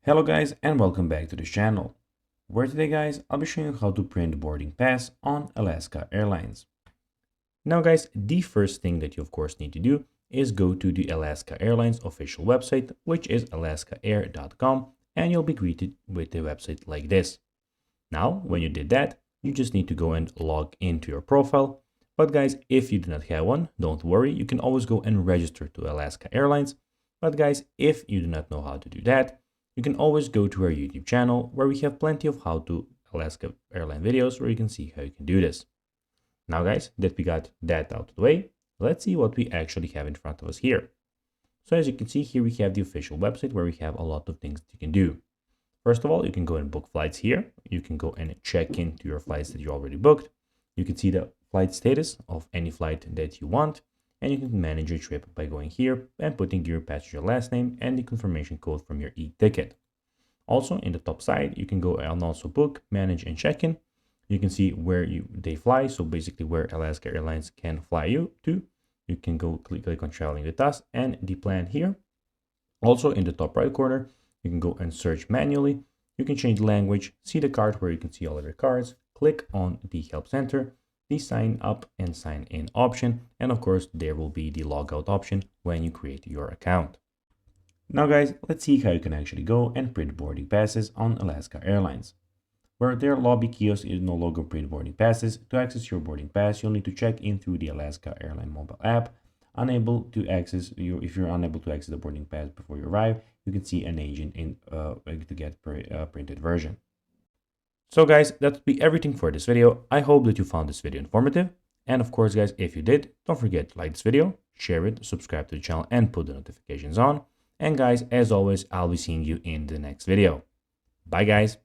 Hello guys and welcome back to the channel, where today guys I'll be showing you how to print boarding pass on Alaska Airlines. Now guys, the first thing that you of course need to do is go to the Alaska Airlines official website, which is alaskaair.com, and you'll be greeted with the website like this. Now when you did that, you just need to go and log into your profile. But guys, if you do not have one, don't worry, you can always go and register to Alaska Airlines. But guys, if you do not know how to do that, you can always go to our YouTube channel, where we have plenty of how to Alaska Airline videos where you can see how you can do this. Now guys, that we got that out of the way, let's see what we actually have in front of us here. So as you can see here, we have the official website where we have a lot of things that you can do. First of all, you can go and book flights here. You can go and check into your flights that you already booked. You can see the flight status of any flight that you want. And you can manage your trip by going here and putting your passenger last name and the confirmation code from your e-ticket. Also, in the top side, you can go and also book, manage, and check-in. You can see where they fly, so basically where Alaska Airlines can fly you to. You can go click on traveling with us and the plan here. Also, in the top right corner, you can go and search manually. You can change language, see the card where you can see all of your cards, click on the help center, the sign up and sign in option, and of course there will be the logout option when you create your account. Now guys, let's see how you can actually go and print boarding passes on Alaska Airlines. Where their lobby kiosk is no longer print boarding passes, to access your boarding pass you'll need to check in through the Alaska Airline mobile app. If you're unable to access the boarding pass before you arrive, you can see an agent in to get printed version. So guys, that would be everything for this video. I hope that you found this video informative. And of course guys, if you did, don't forget to like this video, share it, subscribe to the channel, and put the notifications on. And guys, as always, I'll be seeing you in the next video. Bye guys.